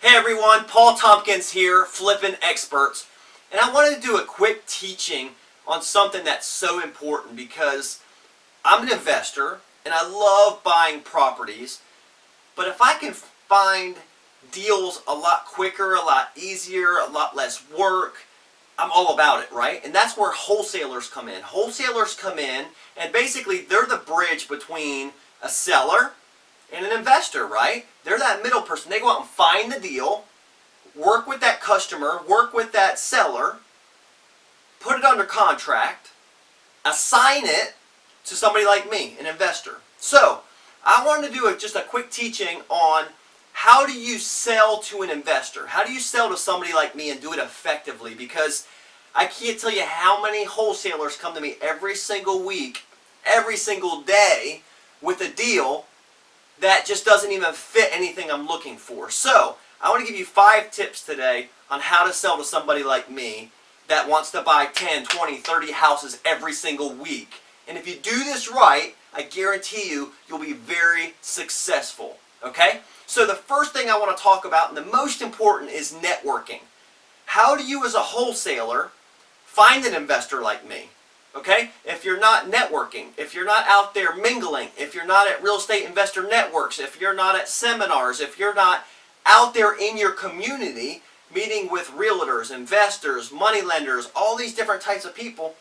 Hey everyone, Paul Tompkins here, Flippin Experts, and I wanted to do a quick teaching on something that's so important because I'm an investor and I love buying properties, but if I can find deals a lot quicker, a lot easier, a lot less work, I'm all about it, right? And that's where wholesalers come in. Wholesalers come in and basically they're the bridge between a seller and an investor, right? They're that middle person. They go out and find the deal, work with that customer, work with that seller, put it under contract, assign it to somebody like me, an investor. So, I wanted to do just a quick teaching on how do you sell to an investor? How do you sell to somebody like me and do it effectively? Because I can't tell you how many wholesalers come to me every single week, every single day with a deal that just doesn't even fit anything I'm looking for. So, I want to give you 5 tips today on how to sell to somebody like me that wants to buy 10, 20, 30 houses every single week. And if you do this right, I guarantee you, you'll be very successful. Okay? So the first thing I want to talk about, and the most important, is networking. How do you as a wholesaler find an investor like me? Okay? If you're not networking, if you're not out there mingling, if you're not at real estate investor networks, if you're not at seminars, if you're not out there in your community meeting with realtors, investors, money lenders, all these different types of people,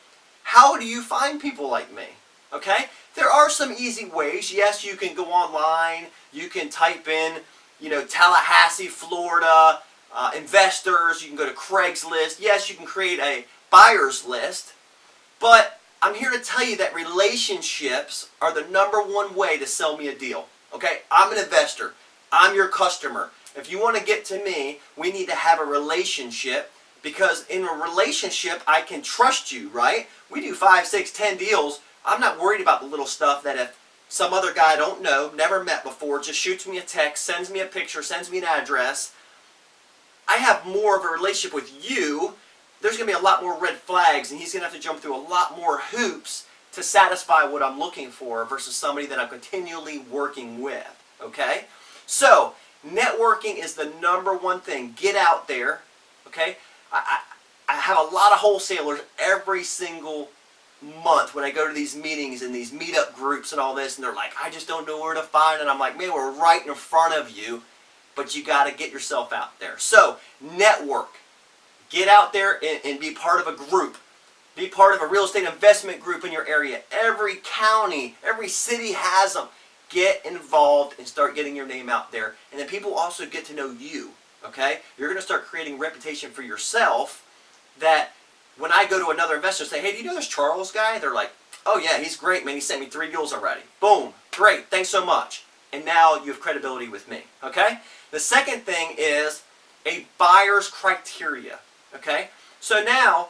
how do you find people like me? Okay? There are some easy ways. Yes, you can go online. You can type in, Tallahassee, Florida, investors. You can go to Craigslist. Yes, you can create a buyer's list. But I'm here to tell you that relationships are the #1 way to sell me a deal. Okay? I'm an investor. I'm your customer. If you want to get to me, we need to have a relationship, because in a relationship, I can trust you, right? We do 5, 6, 10 deals. I'm not worried about the little stuff that if some other guy I don't know, never met before, just shoots me a text, sends me a picture, sends me an address. I have more of a relationship with you. There's going to be a lot more red flags, and he's going to have to jump through a lot more hoops to satisfy what I'm looking for versus somebody that I'm continually working with, okay? So, networking is the #1 thing. Get out there, okay? I have a lot of wholesalers every single month when I go to these meetings and these meetup groups and all this, and they're like, I just don't know where to find it. I'm like, man, we're right in front of you, but you got to get yourself out there. So, network. Get out there and be part of a group. Be part of a real estate investment group in your area. Every county, every city has them. Get involved and start getting your name out there. And then people also get to know you. Okay? You're going to start creating a reputation for yourself that when I go to another investor and say, hey, do you know this Charles guy? They're like, oh yeah, he's great, man. He sent me 3 deals already. Boom. Great. Thanks so much. And now you have credibility with me. Okay? The second thing is a buyer's criteria. Okay? So now,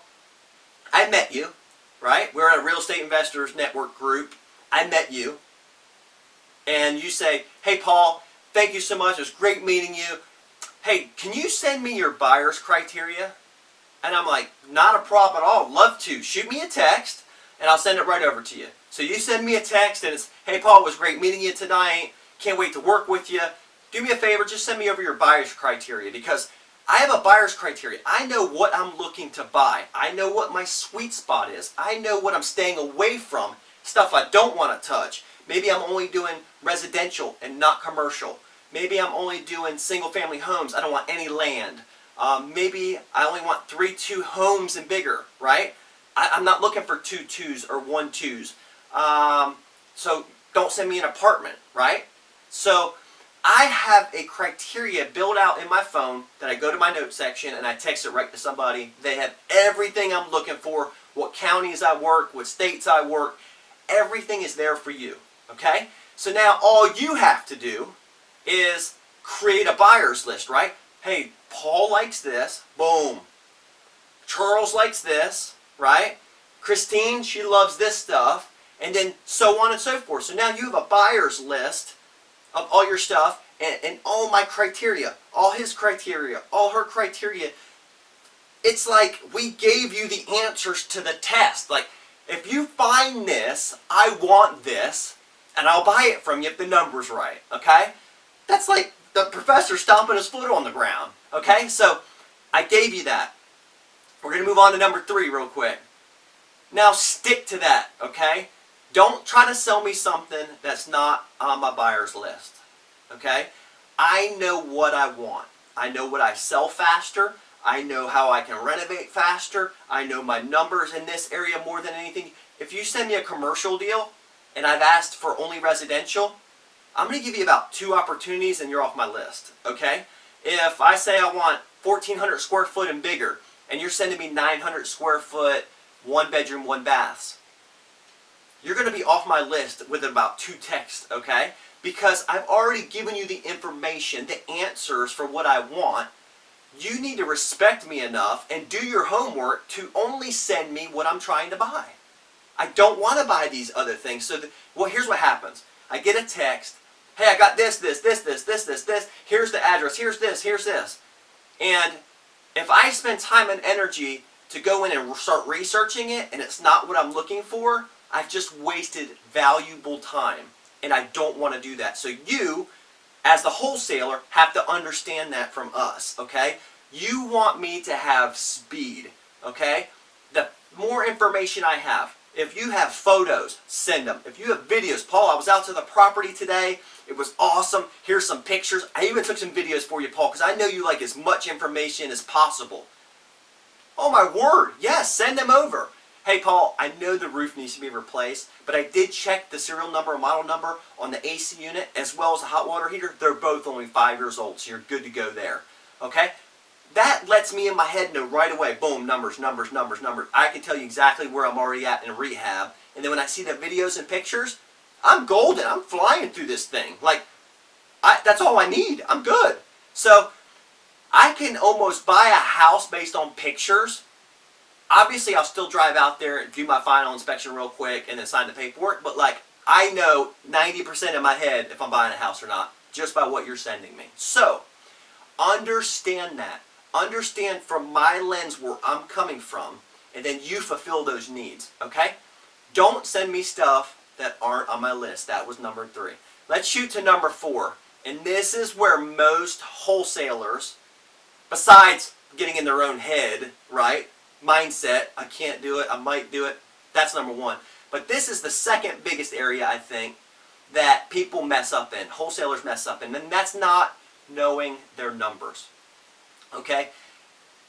I met you, right? We're at a real estate investors network group. I met you. And you say, hey Paul, thank you so much. It was great meeting you. Hey, can you send me your buyer's criteria? And I'm like, not a problem at all. Love to. Shoot me a text and I'll send it right over to you. So you send me a text and it's, hey Paul, it was great meeting you tonight. Can't wait to work with you. Do me a favor, just send me over your buyer's criteria, because I have a buyer's criteria. I know what I'm looking to buy. I know what my sweet spot is. I know what I'm staying away from, stuff I don't want to touch. Maybe I'm only doing residential and not commercial. Maybe I'm only doing single-family homes. I don't want any land. Maybe I only want 3 2 homes and bigger, right? I'm not looking for 2 2s or 1 2s. So don't send me an apartment, right? So I have a criteria built out in my phone that I go to my notes section and I text it right to somebody. They have everything I'm looking for, what counties I work, what states I work. Everything is there for you, okay? So now all you have to do is create a buyer's list, right? Hey, Paul likes this, boom. Charles likes this, right? Christine, she loves this stuff, and then so on and so forth. So now you have a buyer's list of all your stuff and all my criteria, all his criteria, all her criteria. It's like we gave you the answers to the test. Like, if you find this, I want this, and I'll buy it from you if the number's right, okay? That's like the professor stomping his foot on the ground. Okay, so I gave you that. We're going to move on to number 3 real quick. Now stick to that, okay? Don't try to sell me something that's not on my buyer's list, okay? I know what I want. I know what I sell faster. I know how I can renovate faster. I know my numbers in this area more than anything. If you send me a commercial deal and I've asked for only residential, I'm going to give you about 2 opportunities and you're off my list, okay? If I say I want 1,400 square foot and bigger and you're sending me 900 square foot, 1 bedroom, 1 baths, you're going to be off my list within about 2 texts, okay? Because I've already given you the information, the answers for what I want. You need to respect me enough and do your homework to only send me what I'm trying to buy. I don't want to buy these other things. So, well, here's what happens. I get a text. Hey, I got this. Here's the address. Here's this. And if I spend time and energy to go in and start researching it and it's not what I'm looking for, I've just wasted valuable time. And I don't want to do that. So you, as the wholesaler, have to understand that from us, okay? You want me to have speed, okay? The more information I have, if you have photos, send them. If you have videos, Paul, I was out to the property today. It was awesome. Here's some pictures. I even took some videos for you, Paul, because I know you like as much information as possible. Oh, my word. Yes, send them over. Hey, Paul, I know the roof needs to be replaced, but I did check the serial number and model number on the AC unit as well as the hot water heater. They're both only 5 years old, so you're good to go there. Okay? That lets me in my head know right away, boom, numbers. I can tell you exactly where I'm already at in rehab. And then when I see the videos and pictures, I'm golden. I'm flying through this thing. Like, that's all I need. I'm good. So, I can almost buy a house based on pictures. Obviously, I'll still drive out there and do my final inspection real quick and then sign the paperwork. But, like, I know 90% in my head if I'm buying a house or not just by what you're sending me. So, understand that. Understand from my lens where I'm coming from, and then you fulfill those needs, okay? Don't send me stuff that aren't on my list. That was number 3. Let's shoot to number 4. And this is where most wholesalers, besides getting in their own head, right? Mindset, I can't do it, I might do it. That's number 1. But this is the second biggest area, I think, that people mess up in, wholesalers mess up in, and that's not knowing their numbers. Okay?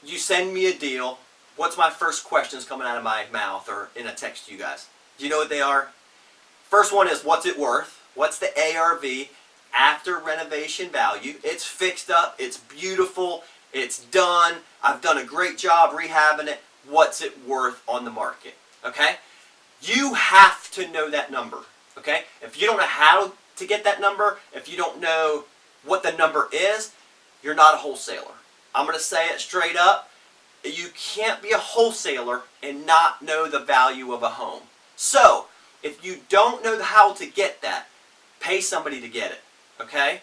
You send me a deal. What's my first questions coming out of my mouth or in a text to you guys? Do you know what they are? First one is, what's it worth? What's the ARV after renovation value? It's fixed up. It's beautiful. It's done. I've done a great job rehabbing it. What's it worth on the market? Okay? You have to know that number. Okay? If you don't know how to get that number, if you don't know what the number is, you're not a wholesaler. I'm going to say it straight up. You can't be a wholesaler and not know the value of a home. So, if you don't know how to get that, pay somebody to get it. Okay?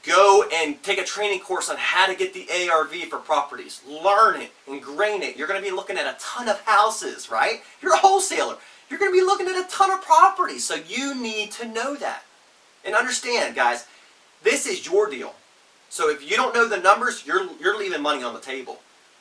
Go and take a training course on how to get the ARV for properties. Learn it. Ingrain it. You're going to be looking at a ton of houses, right? You're a wholesaler. You're going to be looking at a ton of properties. So you need to know that. And understand, guys, this is your deal. So if you don't know the numbers, you're leaving money on the table.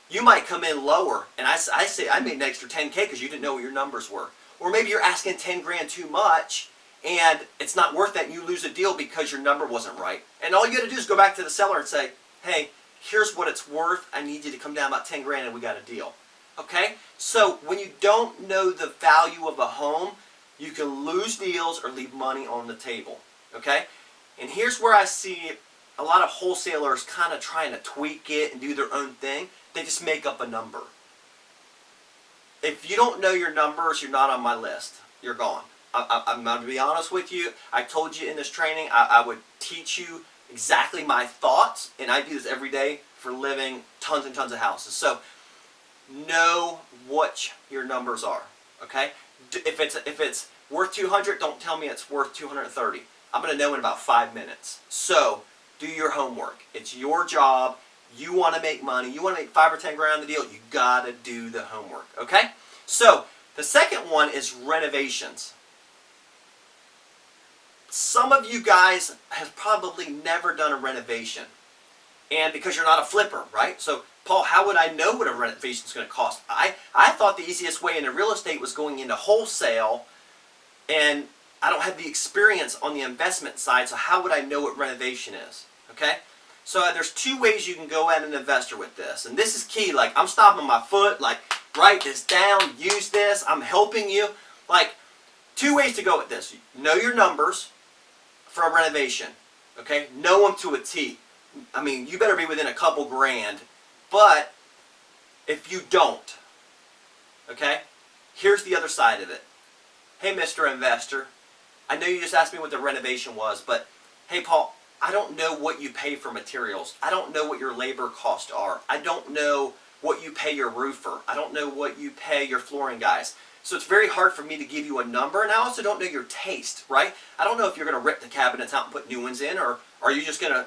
You might come in lower, and I say I made an extra 10K because you didn't know what your numbers were. Or maybe you're asking 10 grand too much, and it's not worth that, and you lose a deal because your number wasn't right. And all you got to do is go back to the seller and say, hey, here's what it's worth. I need you to come down about 10 grand, and we got a deal. Okay? So when you don't know the value of a home, you can lose deals or leave money on the table. Okay? And here's where I see a lot of wholesalers kind of trying to tweak it and do their own thing. They just make up a number. If you don't know your numbers, you're not on my list. You're gone. I'm going to be honest with you. I told you in this training I would teach you exactly my thoughts, and I do this every day for living tons and tons of houses. So know what your numbers are. Okay? If it's worth 200, don't tell me it's worth 230. I'm going to know in about 5 minutes. So do your homework. It's your job. You want to make money. You want to make 5 or 10 grand on the deal. You got to do the homework. Okay? So the second one is renovations. some of you guys have probably never done a renovation. And because you're not a flipper, right? So, Paul, how would I know what a renovation is going to cost? I thought the easiest way into real estate was going into wholesale, and I don't have the experience on the investment side, so how would I know what renovation is? Okay? So there's two ways you can go at an investor with this. And this is key. Like, I'm stopping my foot. Like, write this down. Use this. I'm helping you. Like, two ways to go with this. Know your numbers for a renovation. Okay? Know them to a T. I mean, you better be within a couple grand. But if you don't, okay, here's the other side of it. Hey, Mr. Investor, I know you just asked me what the renovation was, but hey, Paul, I don't know what you pay for materials. I don't know what your labor costs are. I don't know what you pay your roofer. I don't know what you pay your flooring guys. So it's very hard for me to give you a number, and I also don't know your taste, right? I don't know if you're going to rip the cabinets out and put new ones in, or are you just going to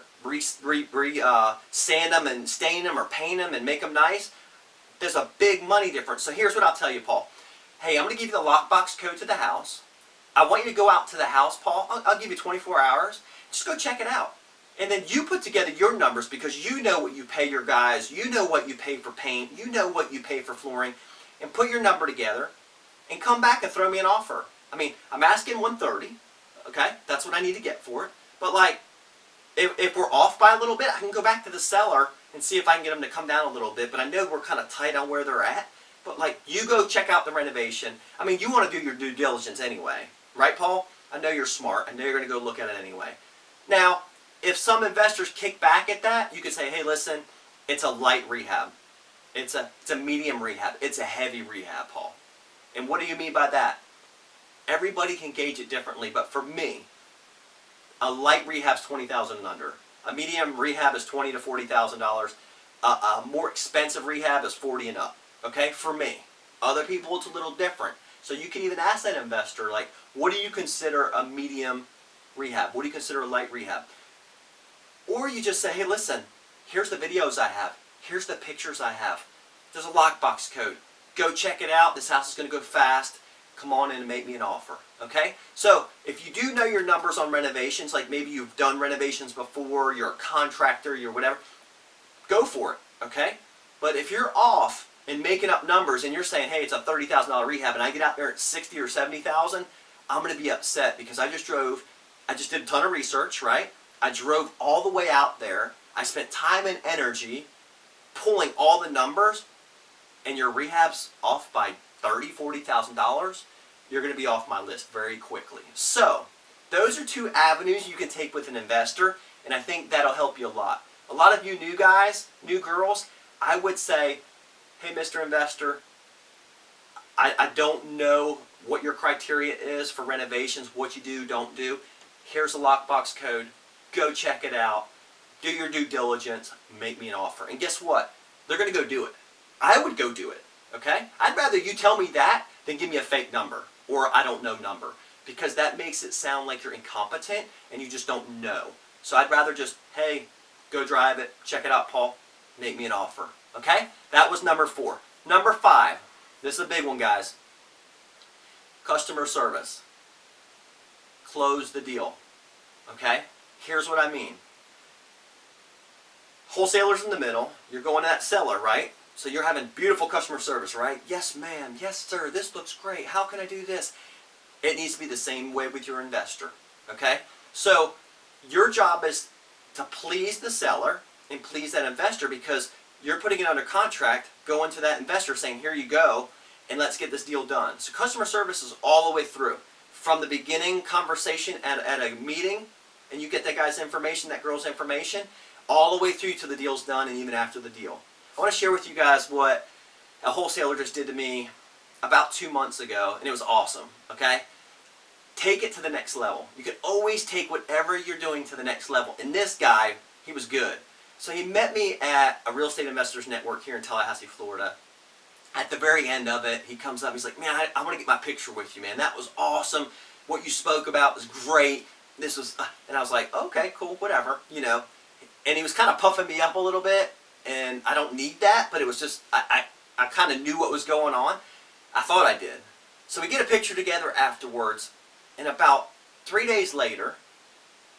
sand them and stain them or paint them and make them nice? There's a big money difference. So here's what I'll tell you, Paul. Hey, I'm going to give you the lockbox code to the house. I want you to go out to the house, Paul. I'll give you 24 hours. Just go check it out. And then you put together your numbers because you know what you pay your guys. You know what you pay for paint. You know what you pay for flooring. And put your number together and come back and throw me an offer. I mean, I'm asking 130. Okay? That's what I need to get for it. But like, if we're off by a little bit, I can go back to the seller and see if I can get them to come down a little bit. But I know we're kind of tight on where they're at. But like, you go check out the renovation. I mean, you want to do your due diligence anyway. Right, Paul? I know you're smart. I know you're going to go look at it anyway. Now, if some investors kick back at that, you could say, hey, listen, it's a light rehab. It's a medium rehab. It's a heavy rehab, Paul. And what do you mean by that? Everybody can gauge it differently, but for me, a light rehab is $20,000 and under. A medium rehab is $20,000 to $40,000. A more expensive rehab is $40,000 and up. Okay, for me. Other people, it's a little different. So you can even ask that investor, like, what do you consider a medium rehab? What do you consider a light rehab? Or you just say, hey, listen, here's the videos I have. Here's the pictures I have. There's a lockbox code. Go check it out. This house is going to go fast. Come on in and make me an offer. Okay? So if you do know your numbers on renovations, like maybe you've done renovations before, you're a contractor, you're whatever, go for it. Okay? But if you're off and making up numbers and you're saying, hey, it's a $30,000 rehab and I get out there at $60,000 or $70,000, I'm going to be upset because I just did a ton of research, right? I drove all the way out there. I spent time and energy pulling all the numbers, and your rehab's off by $30,000, $40,000, you're going to be off my list very quickly. So those are two avenues you can take with an investor, and I think that'll help you a lot. A lot of you new guys, new girls, I would say, hey, Mr. Investor, I don't know what your criteria is for renovations, what you do, don't do. Here's a lockbox code. Go check it out. Do your due diligence. Make me an offer. And guess what? They're going to go do it. I would go do it. Okay? I'd rather you tell me that than give me a fake number or I don't know number, because that makes it sound like you're incompetent and you just don't know. So I'd rather just, hey, go drive it. Check it out, Paul. Make me an offer. Okay? That was number 4. Number 5. This is a big one, guys. Customer service. Close the deal. Okay? Here's what I mean. Wholesalers in the middle. You're going to that seller, right? So you're having beautiful customer service, right? Yes, ma'am. Yes, sir. This looks great. How can I do this? It needs to be the same way with your investor. Okay? So your job is to please the seller and please that investor, because you're putting it under contract, going to that investor saying, here you go, and let's get this deal done. So customer service is all the way through. From the beginning conversation at a meeting, and you get that guy's information, that girl's information, all the way through to the deal's done and even after the deal. I want to share with you guys what a wholesaler just did to me about 2 months ago, and it was awesome, okay? Take it to the next level. You can always take whatever you're doing to the next level. And this guy, he was good. So he met me at a real estate investors network here in Tallahassee, Florida. At the very end of it, he comes up, he's like, man, I want to get my picture with you, man. That was awesome. What you spoke about was great. This was, and I was like, okay, cool, whatever, you know. And he was kind of puffing me up a little bit, and I don't need that, but it was just, I kind of knew what was going on. I thought I did. So we get a picture together afterwards, and about 3 days later,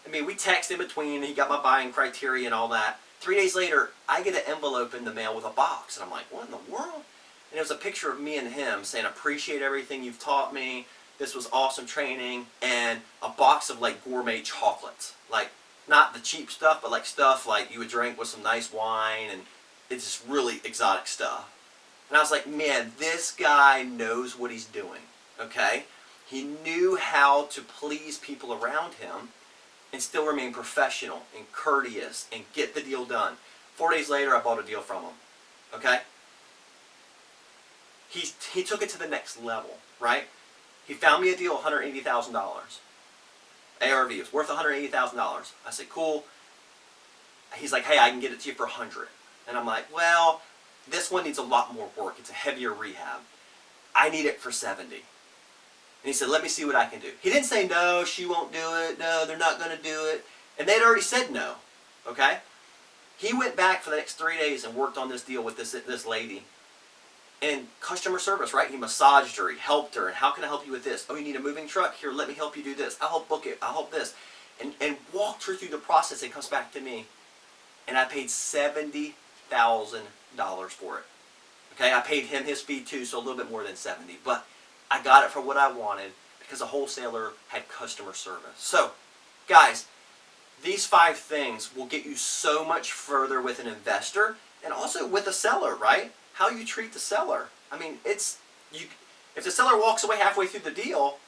I mean, we text in between, he got my buying criteria and all that. 3 days later, I get an envelope in the mail with a box, and I'm like, what in the world? And it was a picture of me and him saying, appreciate everything you've taught me. This was awesome training. And a box of like gourmet chocolates. Like, not the cheap stuff, but like stuff like you would drink with some nice wine, and it's just really exotic stuff. And I was like, man, this guy knows what he's doing, okay? He knew how to please people around him and still remain professional and courteous and get the deal done. 4 days later, I bought a deal from him, okay? He took it to the next level, right? He found me a deal, $180,000. ARV, it was worth $180,000. I said, cool. He's like, hey, I can get it to you for $100. And I'm like, well, this one needs a lot more work. It's a heavier rehab. I need it for $70. And he said, let me see what I can do. He didn't say, no, she won't do it. No, they're not going to do it. And they'd already said no, okay? He went back for the next 3 days and worked on this deal with this lady. And customer service, right? He massaged her, he helped her, and how can I help you with this? Oh, you need a moving truck? Here, let me help you do this. I'll help book it, I'll help this. And walked her through the process and comes back to me. And I paid $70,000 for it. Okay, I paid him his fee too, so a little bit more than 70. But I got it for what I wanted because a wholesaler had customer service. So, guys, these 5 things will get you so much further with an investor and also with a seller, right? How you treat the seller. I mean, if the seller walks away halfway through the deal,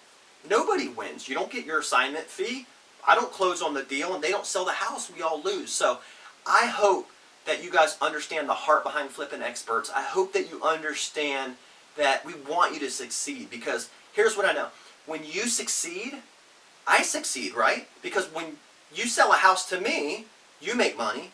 nobody wins. You don't get your assignment fee. I don't close on the deal, and they don't sell the house. We all lose. So I hope that you guys understand the heart behind Flippin Experts. I hope that you understand that we want you to succeed, because here's what I know. When you succeed, I succeed, right? Because when you sell a house to me, you make money.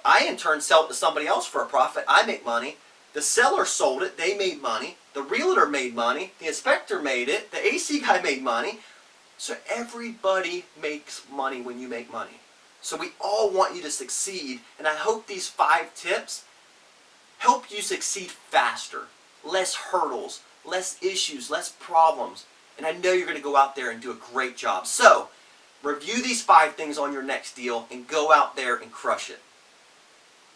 I, in turn, sell it to somebody else for a profit. I make money. The seller sold it, they made money. The realtor made money. The inspector made it. The AC guy made money. So everybody makes money when you make money. So we all want you to succeed, and I hope these 5 tips help you succeed faster. Less hurdles, less issues, less problems. And I know you're going to go out there and do a great job. So review these 5 things on your next deal and go out there and crush it.